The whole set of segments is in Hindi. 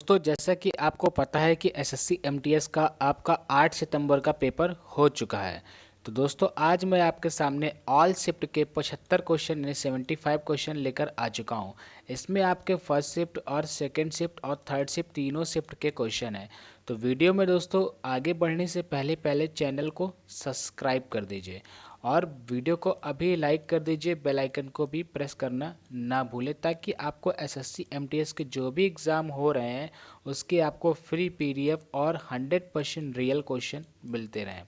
दोस्तों, जैसा कि आपको पता है कि एसएससी एमटीएस का आपका 8 सितंबर का पेपर हो चुका है। तो दोस्तों, आज मैं आपके सामने ऑल शिफ्ट के 75 क्वेश्चन यानी 75 क्वेश्चन लेकर आ चुका हूं। इसमें आपके फर्स्ट शिफ्ट और सेकंड शिफ्ट और थर्ड शिफ्ट तीनों शिफ्ट के क्वेश्चन हैं। तो वीडियो में दोस्तों आगे बढ़ने से पहले पहले चैनल को सब्सक्राइब कर दीजिए और वीडियो को अभी लाइक कर दीजिए। बेल आइकन को भी प्रेस करना ना भूलें ताकि आपको एसएससी एमटीएस के जो भी एग्ज़ाम हो रहे हैं उसके आपको फ्री पीडीएफ और 100% रियल क्वेश्चन मिलते रहें।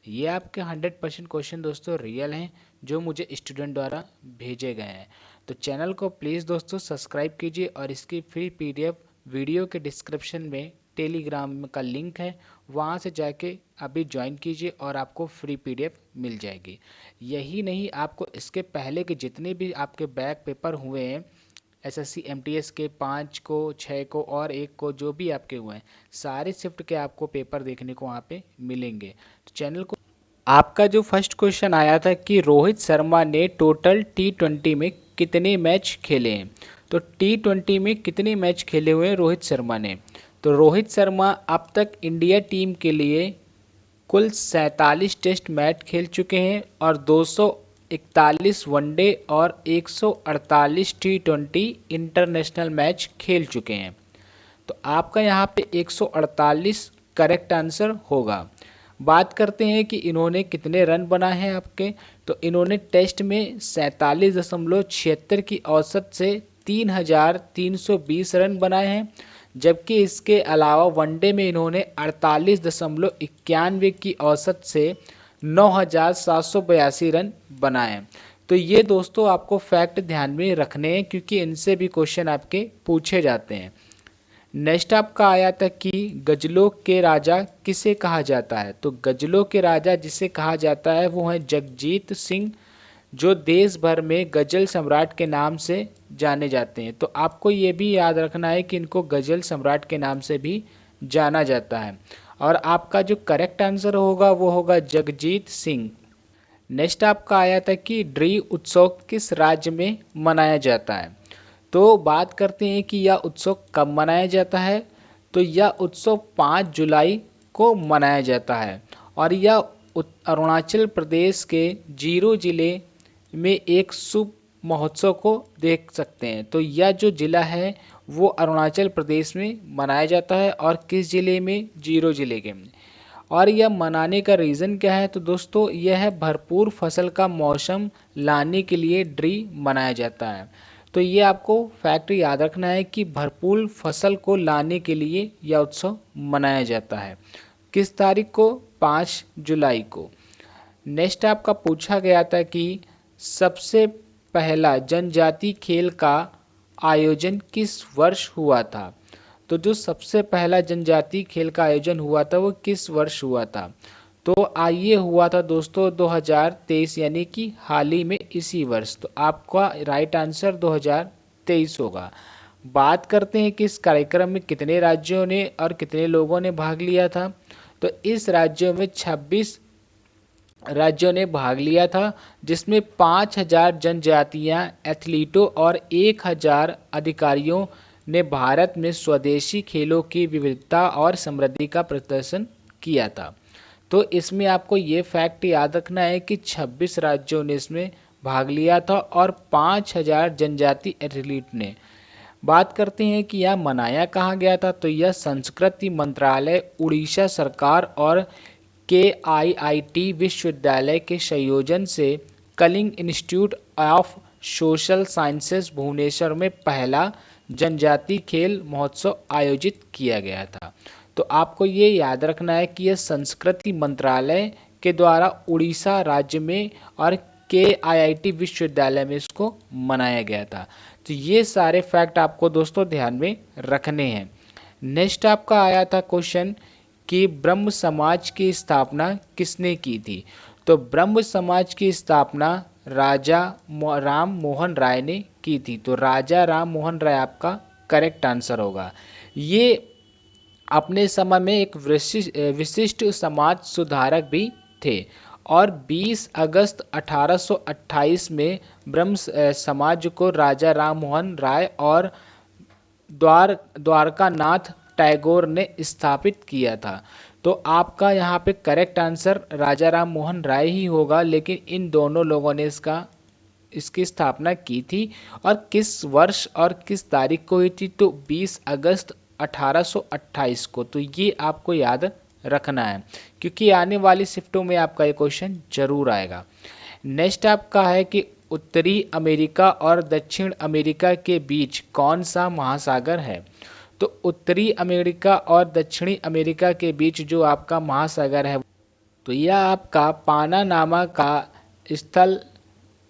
ये आपके 100% क्वेश्चन दोस्तों रियल हैं जो मुझे स्टूडेंट द्वारा भेजे गए हैं। तो चैनल को प्लीज़ दोस्तों सब्सक्राइब कीजिए और इसकी फ्री पीडीएफ वीडियो के डिस्क्रिप्शन में टेलीग्राम का लिंक है, वहाँ से जाके अभी ज्वाइन कीजिए और आपको फ्री पीडीएफ मिल जाएगी। यही नहीं, आपको इसके पहले के जितने भी आपके बैक पेपर हुए हैं एसएससी एमटीएस के 5 को 6 को और 1 को जो भी आपके हुए हैं सारे शिफ्ट के आपको पेपर देखने को वहाँ पे मिलेंगे। तो चैनल को आपका जो फर्स्ट क्वेश्चन आया था कि रोहित शर्मा ने टोटल T20 में कितने मैच खेले हैं। तो T20 में कितने मैच खेले हुए हैं रोहित शर्मा ने। तो रोहित शर्मा अब तक इंडिया टीम के लिए कुल 47 टेस्ट मैच खेल चुके हैं और 241 वनडे और 148 T20 इंटरनेशनल मैच खेल चुके हैं। तो आपका यहाँ पे 148 करेक्ट आंसर होगा। बात करते हैं कि इन्होंने कितने रन बनाए हैं आपके। तो इन्होंने टेस्ट में 47.76 की औसत से 3,320 रन बनाए हैं, जबकि इसके अलावा वनडे में इन्होंने 48.91 की औसत से 9,782 रन बनाए हैं। तो ये दोस्तों आपको फैक्ट ध्यान में रखने हैं क्योंकि इनसे भी क्वेश्चन आपके पूछे जाते हैं। नेक्स्ट आपका आया था कि गजलों के राजा किसे कहा जाता है। तो गजलों के राजा जिसे कहा जाता है वो है जगजीत सिंह, जो देश भर में गजल सम्राट के नाम से जाने जाते हैं। तो आपको ये भी याद रखना है कि इनको गजल सम्राट के नाम से भी जाना जाता है और आपका जो करेक्ट आंसर होगा वो होगा जगजीत सिंह। नेक्स्ट आपका आया था कि ड्री उत्सव किस राज्य में मनाया जाता है। तो बात करते हैं कि यह उत्सव कब मनाया जाता है। तो यह उत्सव 5 जुलाई को मनाया जाता है और यह अरुणाचल प्रदेश के जीरो जिले में एक शुभ महोत्सव को देख सकते हैं। तो यह जो जिला है वो अरुणाचल प्रदेश में मनाया जाता है और किस जिले में, जीरो जिले के में। और यह मनाने का रीज़न क्या है। तो दोस्तों यह है भरपूर फसल का मौसम लाने के लिए ड्री मनाया जाता है। तो ये आपको फैक्ट याद रखना है कि भरपूर फसल को लाने के लिए यह उत्सव मनाया जाता है। किस तारीख को, 5 जुलाई को। नेक्स्ट आपका पूछा गया था कि सबसे पहला जनजाति खेल का आयोजन किस वर्ष हुआ था। तो जो सबसे पहला जनजाति खेल का आयोजन हुआ था वो किस वर्ष हुआ था। तो ये हुआ था दोस्तों 2023 यानी कि हाल ही में इसी वर्ष। तो आपका राइट आंसर 2023 होगा। बात करते हैं कि इस कार्यक्रम में कितने राज्यों ने और कितने लोगों ने भाग लिया था। तो इस राज्यों में 26 राज्यों ने भाग लिया था, जिसमें 5,000 जनजातियां एथलीटों और 1,000 अधिकारियों ने भारत में स्वदेशी खेलों की विविधता और समृद्धि का प्रदर्शन किया था। तो इसमें आपको ये फैक्ट याद रखना है कि 26 राज्यों ने इसमें भाग लिया था और 5,000 जनजाति एथलीट ने। बात करते हैं कि यह मनाया कहाँ गया था। तो यह संस्कृति मंत्रालय, उड़ीसा सरकार और KIIT विश्वविद्यालय के संयोजन से Kalinga Institute of Social Sciences Bhubaneswar में पहला जनजाति खेल महोत्सव आयोजित किया गया था। तो आपको ये याद रखना है कि यह संस्कृति मंत्रालय के द्वारा उड़ीसा राज्य में और KIIT विश्वविद्यालय में इसको मनाया गया था। तो ये सारे फैक्ट आपको दोस्तों ध्यान में रखने हैं। नेक्स्ट आपका आया था क्वेश्चन कि ब्रह्म समाज की स्थापना किसने की थी। तो ब्रह्म समाज की स्थापना राजा राम मोहन राय ने की थी। तो राजा राम मोहन राय आपका करेक्ट आंसर होगा। ये अपने समय में एक विशिष्ट समाज सुधारक भी थे और 20 अगस्त 1828 में ब्रह्म समाज को राजा राम मोहन राय और द्वारकानाथ टैगोर ने स्थापित किया था? तो आपका यहाँ पे करेक्ट आंसर राजा राम मोहन राय ही होगा, लेकिन इन दोनों लोगों ने इसकी स्थापना की थी। और किस वर्ष और किस तारीख को हुई थी? तो 20 अगस्त 1828 को। तो ये आपको याद रखना है, क्योंकि आने वाली शिफ्टों में आपका ये क्वेश्चन जरूर आएगा। नेक्स्ट आपका है कि उत्तरी अमेरिका और दक्षिण अमेरिका के बीच कौन सा महासागर है? तो उत्तरी अमेरिका और दक्षिणी अमेरिका के बीच जो आपका महासागर है, तो यह आपका पानामा का स्थल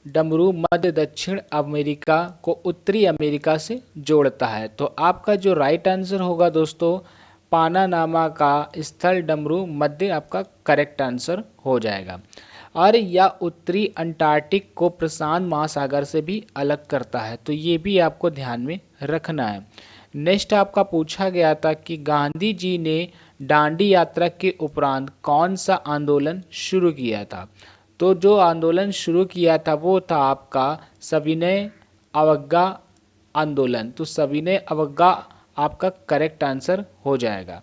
डमरू मध्य दक्षिण अमेरिका को उत्तरी अमेरिका से जोड़ता है। तो आपका जो राइट आंसर होगा दोस्तों, पानामा का स्थल डमरू मध्य आपका करेक्ट आंसर हो जाएगा। और या उत्तरी अंटार्कटिक को प्रशांत महासागर से भी अलग करता है, तो ये भी आपको ध्यान में रखना है। नेक्स्ट आपका पूछा गया था कि गांधी जी ने दांडी यात्रा के उपरांत कौन सा आंदोलन शुरू किया था? तो जो आंदोलन शुरू किया था वो था आपका सविनय अवज्ञा आंदोलन। तो सविनय अवज्ञा आपका करेक्ट आंसर हो जाएगा।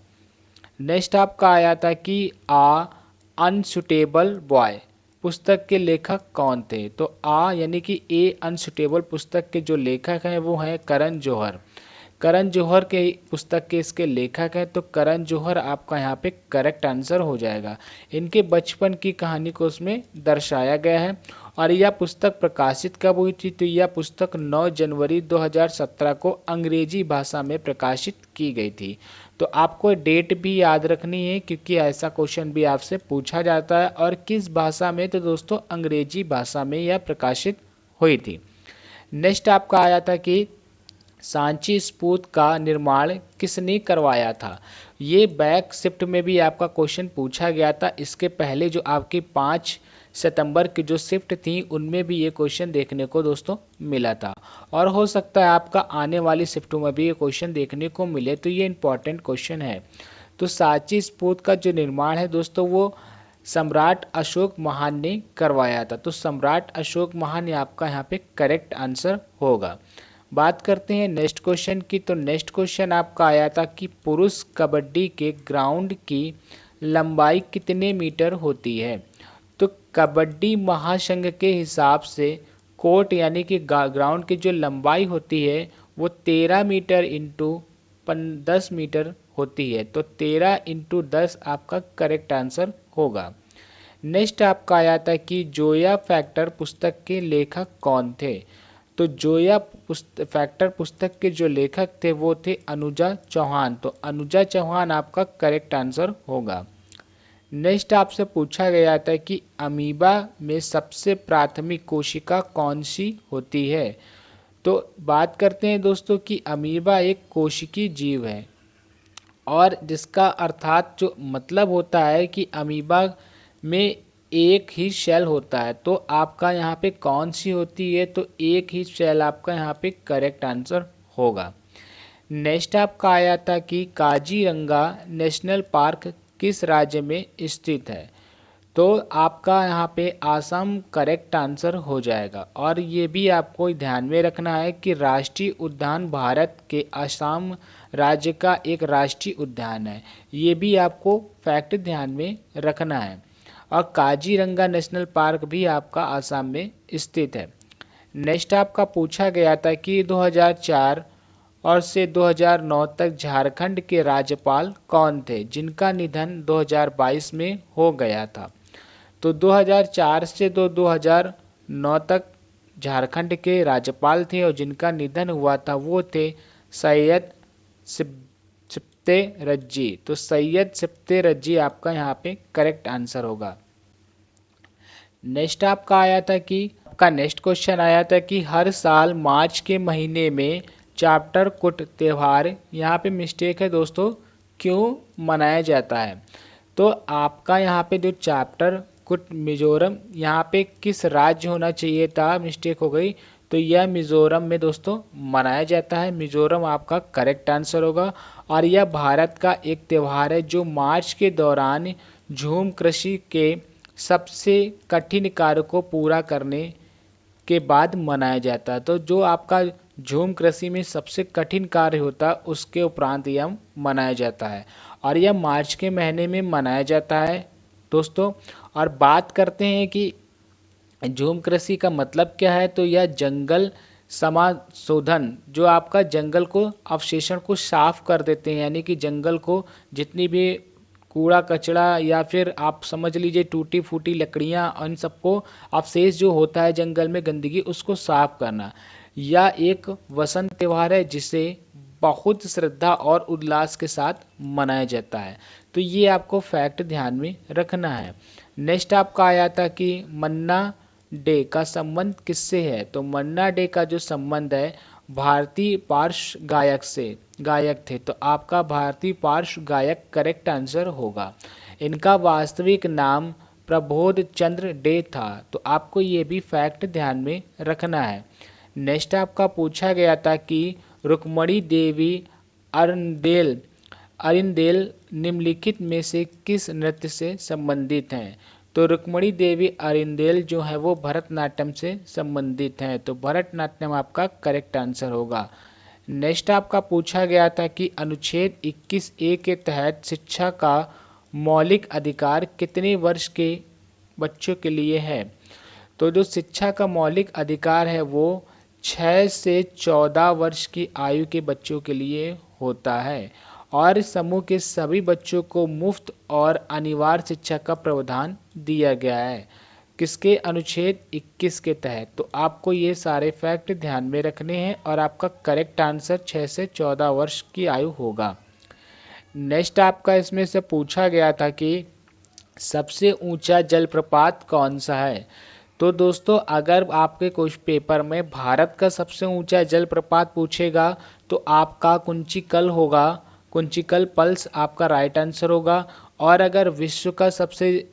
नेक्स्ट आपका आया था कि अनसुटेबल बॉय पुस्तक के लेखक कौन थे? तो यानी कि ए अनसुटेबल पुस्तक के जो लेखक हैं वो हैं करण जौहर। करण जौहर के पुस्तक के इसके लेखक हैं, तो करण जौहर आपका यहाँ पे करेक्ट आंसर हो जाएगा। इनके बचपन की कहानी को उसमें दर्शाया गया है। और यह पुस्तक प्रकाशित कब हुई थी? तो यह पुस्तक 9 जनवरी 2017 को अंग्रेजी भाषा में प्रकाशित की गई थी। तो आपको डेट भी याद रखनी है, क्योंकि ऐसा क्वेश्चन भी आपसे पूछा जाता है। और किस भाषा में? तो दोस्तों अंग्रेजी भाषा में यह प्रकाशित हुई थी। नेक्स्ट आपका आया था कि सांची स्तूप का निर्माण किसने करवाया था? ये बैक शिफ्ट में भी आपका क्वेश्चन पूछा गया था। इसके पहले जो आपकी 5 सितंबर की जो शिफ्ट थी उनमें भी ये क्वेश्चन देखने को दोस्तों मिला था। और हो सकता है आपका आने वाली शिफ्टों में भी ये क्वेश्चन देखने को मिले, तो ये इंपॉर्टेंट क्वेश्चन है। तो सांची स्तूप का जो निर्माण है दोस्तों वो सम्राट अशोक महान ने करवाया था। तो सम्राट अशोक महान आपका यहाँ पे करेक्ट आंसर होगा। बात करते हैं नेक्स्ट क्वेश्चन की। तो नेक्स्ट क्वेश्चन आपका आया था कि पुरुष कबड्डी के ग्राउंड की लंबाई कितने मीटर होती है? तो कबड्डी महासंघ के हिसाब से कोर्ट यानी कि ग्राउंड की जो लंबाई होती है वो 13 मीटर इंटू 10 मीटर होती है। तो 13 इंटू 10 आपका करेक्ट आंसर होगा। नेक्स्ट आपका आया था कि जोया फैक्टर पुस्तक के लेखक कौन थे? तो जोया फैक्टर पुस्तक के जो लेखक थे वो थे अनुजा चौहान। तो अनुजा चौहान आपका करेक्ट आंसर होगा। नेक्स्ट आपसे पूछा गया था कि अमीबा में सबसे प्राथमिक कोशिका कौन सी होती है? तो बात करते हैं दोस्तों कि अमीबा एक कोशिकीय जीव है, और जिसका अर्थात जो मतलब होता है कि अमीबा में एक ही सेल होता है। तो आपका यहाँ पे कौन सी होती है? तो एक ही सेल आपका यहाँ पे करेक्ट आंसर होगा। नेक्स्ट आपका आया था कि काजीरंगा नेशनल पार्क किस राज्य में स्थित है? तो आपका यहाँ पे आसाम करेक्ट आंसर हो जाएगा। और ये भी आपको ध्यान में रखना है कि राष्ट्रीय उद्यान भारत के असम राज्य का एक राष्ट्रीय उद्यान है। ये भी आपको फैक्ट ध्यान में रखना है। और काजीरंगा नेशनल पार्क भी आपका आसाम में स्थित है। नेक्स्ट आपका पूछा गया था कि 2004 और से 2009 तक झारखंड के राज्यपाल कौन थे जिनका निधन 2022 में हो गया था? तो 2004 से 2009 तक झारखंड के राज्यपाल थे और जिनका निधन हुआ था वो थे सैयद सिप्ते रज्जी। तो सैयद सिप्ते रज्जी आपका यहाँ पे करेक्ट आंसर होगा। नेक्स्ट आपका आया था कि नेक्स्ट क्वेश्चन आया था कि हर साल मार्च के महीने में चैप्टर कुट त्यौहार, यहाँ पे मिस्टेक है दोस्तों, क्यों मनाया जाता है? तो आपका यहाँ पे जो चैप्टर कुट मिजोरम, यहाँ पे किस राज्य होना चाहिए था, मिस्टेक हो गई। तो यह मिजोरम में दोस्तों मनाया जाता है। मिजोरम आपका करेक्ट आंसर होगा। और यह भारत का एक त्यौहार है जो मार्च के दौरान झूम कृषि के सबसे कठिन कार्य को पूरा करने के बाद मनाया जाता है। तो जो आपका झूम कृषि में सबसे कठिन कार्य होता है उसके उपरांत यह मनाया जाता है और यह मार्च के महीने में मनाया जाता है दोस्तों। और बात करते हैं कि झूम कृषि का मतलब क्या है, तो यह जंगल समाशोधन, जो आपका जंगल को अवशेषण को साफ कर देते हैं, यानी कि जंगल को जितनी भी कूड़ा कचरा या फिर आप समझ लीजिए टूटी फूटी लकड़ियां, उन सबको अवशेष जो होता है जंगल में गंदगी, उसको साफ करना। यह एक वसंत त्योहार है जिसे बहुत श्रद्धा और उल्लास के साथ मनाया जाता है। तो ये आपको फैक्ट ध्यान में रखना है। नेक्स्ट आपका आया था कि मन्ना डे का संबंध किससे है, तो मन्ना डे का जो संबंध है भारतीय पार्श्व गायक से, गायक थे, तो आपका भारतीय पार्श्व गायक करेक्ट आंसर होगा। इनका वास्तविक नाम प्रबोध चंद्र डे था, तो आपको ये भी फैक्ट ध्यान में रखना है। नेक्स्ट आपका पूछा गया था कि रुक्मणी देवी अरिंदेल अरिंदेल निम्नलिखित में से किस नृत्य से संबंधित हैं, तो रुक्मणी देवी अरिंदेल जो है वो भरतनाट्यम से संबंधित हैं, तो भरतनाट्यम आपका करेक्ट आंसर होगा। नेक्स्ट आपका पूछा गया था कि अनुच्छेद 21A के तहत शिक्षा का मौलिक अधिकार कितने वर्ष के बच्चों के लिए है, तो जो शिक्षा का मौलिक अधिकार है वो 6 से 14 वर्ष की आयु के बच्चों के लिए होता है और इस समूह के सभी बच्चों को मुफ्त और अनिवार्य शिक्षा का प्रावधान दिया गया है, किसके अनुच्छेद 21 के तहत। तो आपको ये सारे फैक्ट ध्यान में रखने हैं और आपका करेक्ट आंसर 6 से 14 वर्ष की आयु होगा। नेक्स्ट आपका इसमें से पूछा गया था कि सबसे ऊंचा जलप्रपात कौन सा है, तो दोस्तों अगर आपके कुछ पेपर में भारत का सबसे ऊंचा जलप्रपात पूछेगा तो आपका कुंचिकल होगा, कुंचिकल पल्स आपका राइट आंसर होगा। और अगर विश्व का सबसे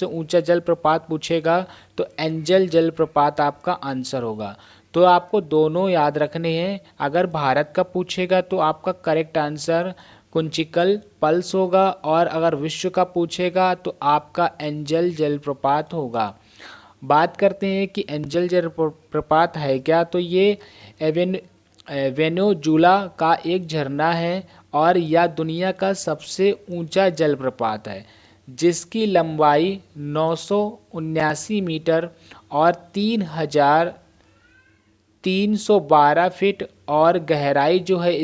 ऊंचा जलप्रपात पूछेगा तो एंजल जलप्रपात आपका आंसर होगा। तो आपको दोनों याद रखने हैं, अगर भारत का पूछेगा तो आपका करेक्ट आंसर कुंचिकल पल्स होगा और अगर विश्व का पूछेगा तो आपका एंजल जलप्रपात होगा। बात करते हैं कि एंजल जलप्रपात है क्या, तो ये वेनेजुला का एक झरना है और यह दुनिया का सबसे ऊंचा जलप्रपात है जिसकी लंबाई 979 मीटर और 3,312 फीट और गहराई जो है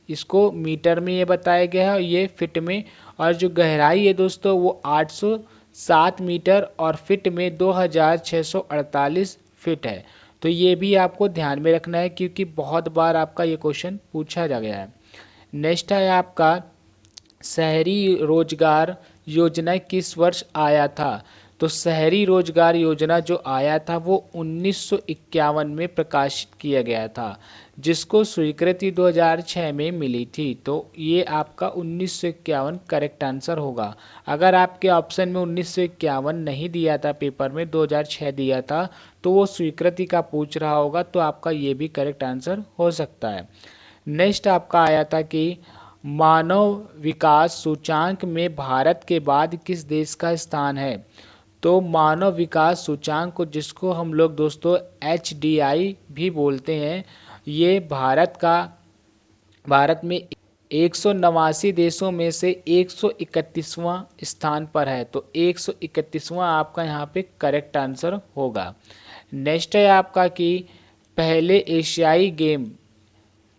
इसको मीटर में ये बताया गया है, ये फिट में, और जो गहराई है दोस्तों वो 807 मीटर और फिट में 2648 फिट है। तो ये भी आपको ध्यान में रखना है क्योंकि बहुत बार आपका ये क्वेश्चन पूछा जा गया है। नेक्स्ट है आपका शहरी रोजगार योजना किस वर्ष आया था, तो शहरी रोजगार योजना जो आया था वो 1951 में प्रकाशित किया गया था जिसको स्वीकृति 2006 में मिली थी। तो ये आपका 1951 करेक्ट आंसर होगा। अगर आपके ऑप्शन में 1951 नहीं दिया था पेपर में, 2006 दिया था, तो वो स्वीकृति का पूछ रहा होगा, तो आपका ये भी करेक्ट आंसर हो सकता है। नेक्स्ट आपका आया था कि मानव विकास सूचांक में भारत के बाद किस देश का स्थान है, तो मानव विकास सूचांक को, जिसको हम लोग दोस्तों HDI भी बोलते हैं, ये भारत में 189 देशों में से 131वां स्थान पर है, तो 131वां आपका यहाँ पे करेक्ट आंसर होगा। नेक्स्ट है आपका कि पहले एशियाई गेम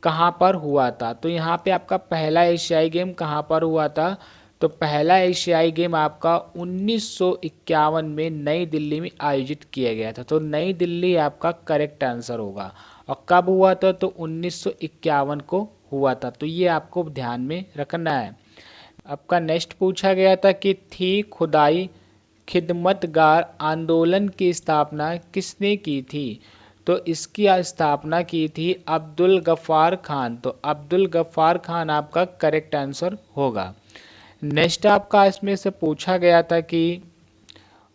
कहाँ पर हुआ था, तो यहाँ पे आपका पहला एशियाई गेम कहाँ पर हुआ था, तो पहला एशियाई गेम आपका 1951 में नई दिल्ली में आयोजित किया गया था, तो नई दिल्ली आपका करेक्ट आंसर होगा। और कब हुआ था, तो 1951 को हुआ था, तो ये आपको ध्यान में रखना है। आपका नेक्स्ट पूछा गया था कि थी खुदाई खिदमतगार आंदोलन की स्थापना किसने की थी, तो इसकी स्थापना की थी अब्दुल गफ्फार खान, तो अब्दुल गफ्फार खान आपका करेक्ट आंसर होगा। नेक्स्ट आपका इसमें से पूछा गया था कि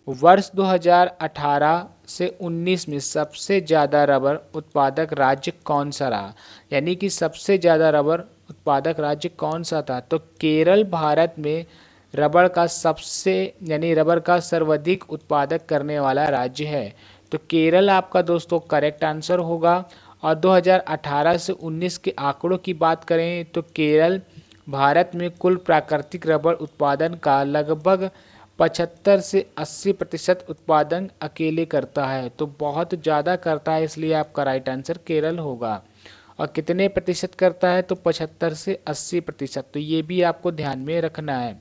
वर्ष 2018 से 19 में सबसे ज़्यादा रबर उत्पादक राज्य कौन सा रहा, यानी कि सबसे ज़्यादा रबर उत्पादक राज्य कौन सा था, तो केरल भारत में रबर का सर्वाधिक उत्पादक करने वाला राज्य है, तो केरल आपका दोस्तों करेक्ट आंसर होगा। और 2018 से 19 के आंकड़ों की बात करें तो केरल भारत में कुल प्राकृतिक रबर उत्पादन का लगभग 75 से 80% उत्पादन अकेले करता है। तो बहुत ज़्यादा करता है, इसलिए आपका राइट आंसर केरल होगा। और कितने प्रतिशत करता है तो 75 से 80%। तो ये भी आपको ध्यान में रखना है।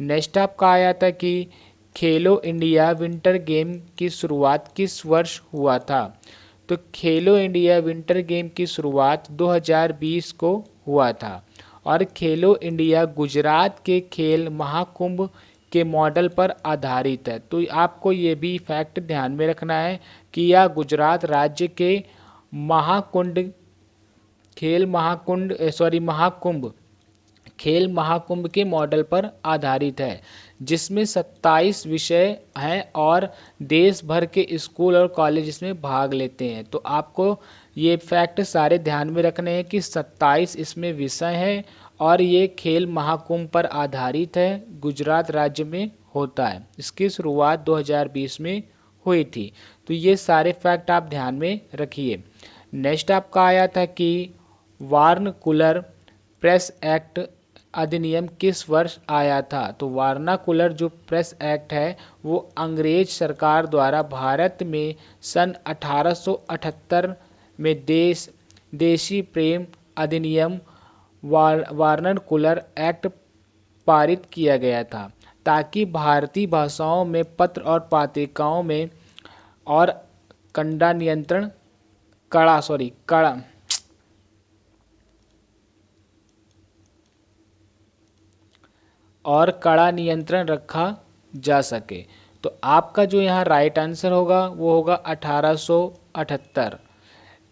नेक्स्ट आपका आया था कि खेलो इंडिया विंटर गेम की शुरुआत किस वर्ष हुआ था। तो खेलो इंडिया विंटर गेम की शुरुआत 2020 को हुआ था और खेलो इंडिया गुजरात के खेल महाकुंभ के मॉडल पर आधारित है। तो आपको ये भी फैक्ट ध्यान में रखना है कि यह गुजरात राज्य के महाकुंड महाकुंभ खेल महाकुंभ के मॉडल पर आधारित है, जिसमें 27 विषय हैं और देश भर के स्कूल और कॉलेज इसमें भाग लेते हैं। तो आपको ये फैक्ट सारे ध्यान में रखने हैं कि 27 इसमें विषय हैं और ये खेल महाकुंभ पर आधारित है, गुजरात राज्य में होता है। इसकी शुरुआत 2020 में हुई थी। तो ये सारे फैक्ट आप ध्यान में रखिए। नेक्स्ट आपका आया था कि वार्नाकुलर प्रेस एक्ट अधिनियम किस वर्ष आया था। तो वार्नाकुलर जो प्रेस एक्ट है वो अंग्रेज सरकार द्वारा भारत में सन 1878 में देशी प्रेम अधिनियम वार्नाकुलर एक्ट पारित किया गया था, ताकि भारतीय भाषाओं में पत्र और पत्रिकाओं में और कड़ा नियंत्रण रखा जा सके। तो आपका जो यहाँ राइट आंसर होगा वो होगा 1878।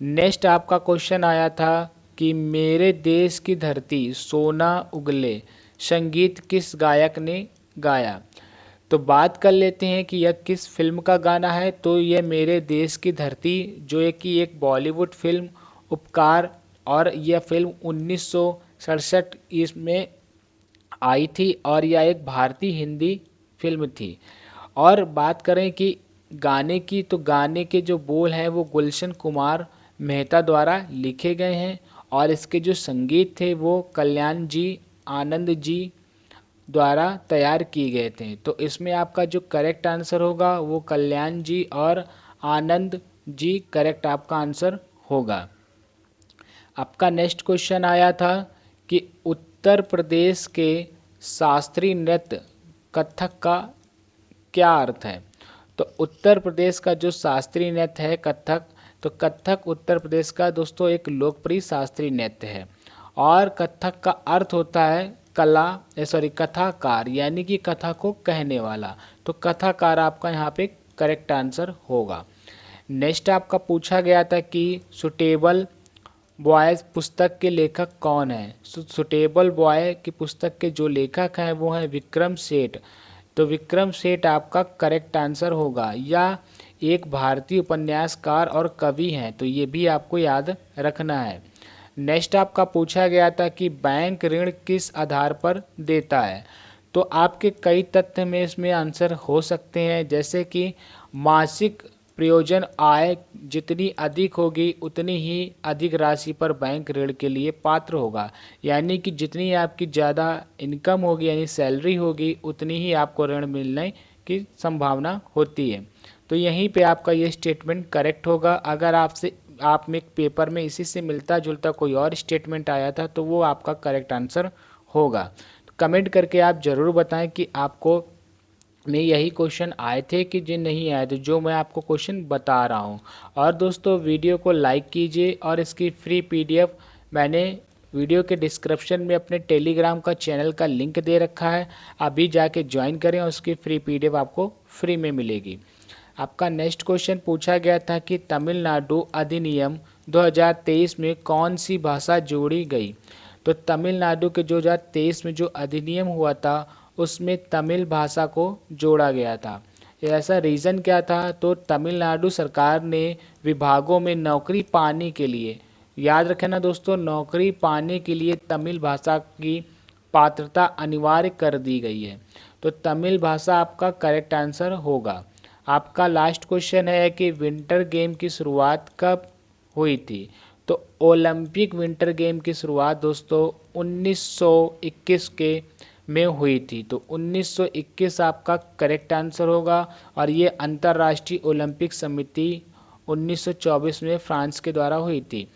नेक्स्ट आपका क्वेश्चन आया था कि मेरे देश की धरती सोना उगले संगीत किस गायक ने गाया। तो बात कर लेते हैं कि यह किस फिल्म का गाना है। तो यह मेरे देश की धरती जो है कि एक बॉलीवुड फिल्म उपकार, और यह फिल्म 1967 इसमें आई थी और यह एक भारतीय हिंदी फिल्म थी। और बात करें कि गाने की, तो गाने के जो बोल हैं वो गुलशन कुमार मेहता द्वारा लिखे गए हैं और इसके जो संगीत थे वो कल्याण जी आनंद जी द्वारा तैयार किए गए थे। तो इसमें आपका जो करेक्ट आंसर होगा वो कल्याण जी और आनंद जी करेक्ट आपका आंसर होगा। आपका नेक्स्ट क्वेश्चन आया था कि उत्तर प्रदेश के शास्त्रीय नृत्य कथक का क्या अर्थ है। तो उत्तर प्रदेश का जो शास्त्रीय नृत्य है कथक, तो कथक उत्तर प्रदेश का दोस्तों एक लोकप्रिय शास्त्रीय नृत्य है और कथक का अर्थ होता है कथाकार, यानी कि कथा को कहने वाला। तो कथाकार आपका यहाँ पे करेक्ट आंसर होगा। नेक्स्ट आपका पूछा गया था कि सुटेबल बॉयज़ पुस्तक के लेखक कौन है। सुटेबल बॉय की पुस्तक के जो लेखक हैं वो हैं विक्रम सेठ। तो विक्रम सेठ आपका करेक्ट आंसर होगा। या एक भारतीय उपन्यासकार और कवि हैं, तो ये भी आपको याद रखना है। नेक्स्ट आपका पूछा गया था कि बैंक ऋण किस आधार पर देता है। तो आपके कई तथ्य में इसमें आंसर हो सकते हैं, जैसे कि मासिक प्रयोजन आय जितनी अधिक होगी उतनी ही अधिक राशि पर बैंक ऋण के लिए पात्र होगा, यानी कि जितनी आपकी ज़्यादा इनकम होगी यानी सैलरी होगी उतनी ही आपको ऋण मिलने की संभावना होती है। तो यहीं पे आपका ये स्टेटमेंट करेक्ट होगा। अगर आप में पेपर में इसी से मिलता जुलता कोई और स्टेटमेंट आया था तो वो आपका करेक्ट आंसर होगा। तो कमेंट करके आप ज़रूर बताएं कि आपको में यही क्वेश्चन आए थे कि जो नहीं आए थे, जो मैं आपको क्वेश्चन बता रहा हूँ। और दोस्तों वीडियो को लाइक कीजिए और इसकी फ्री पीडीएफ मैंने वीडियो के डिस्क्रिप्शन में अपने टेलीग्राम का चैनल का लिंक दे रखा है, अभी जाके ज्वाइन करें और उसकी फ्री पीडीएफ आपको फ्री में मिलेगी। आपका नेक्स्ट क्वेश्चन पूछा गया था कि तमिलनाडु अधिनियम 2023 में कौन सी भाषा जोड़ी गई। तो तमिलनाडु के 2023 में जो अधिनियम हुआ था उसमें तमिल भाषा को जोड़ा गया था। ऐसा रीज़न क्या था, तो तमिलनाडु सरकार ने विभागों में नौकरी पाने के लिए, याद रखें ना दोस्तों, नौकरी पाने के लिए तमिल भाषा की पात्रता अनिवार्य कर दी गई है। तो तमिल भाषा आपका करेक्ट आंसर होगा। आपका लास्ट क्वेश्चन है कि विंटर गेम की शुरुआत कब हुई थी। तो ओलंपिक विंटर गेम की शुरुआत दोस्तों 1921 के में हुई थी। तो 1921 आपका करेक्ट आंसर होगा। और ये अंतर्राष्ट्रीय ओलंपिक समिति 1924 में फ्रांस के द्वारा हुई थी।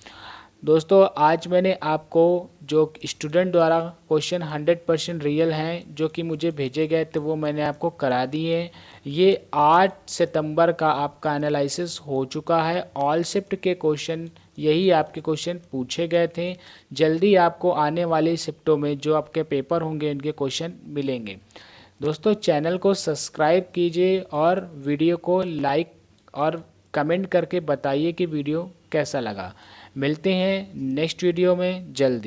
दोस्तों आज मैंने आपको जो स्टूडेंट द्वारा क्वेश्चन 100% रियल हैं जो कि मुझे भेजे गए थे वो मैंने आपको करा दिए हैं। ये 8 सितंबर का आपका एनालिसिस हो चुका है। ऑल शिफ्ट के क्वेश्चन यही आपके क्वेश्चन पूछे गए थे। जल्दी आपको आने वाली शिफ्टों में जो आपके पेपर होंगे उनके क्वेश्चन मिलेंगे। दोस्तों चैनल को सब्सक्राइब कीजिए और वीडियो को लाइक और कमेंट करके बताइए कि वीडियो कैसा लगा। मिलते हैं नेक्स्ट वीडियो में जल्दी।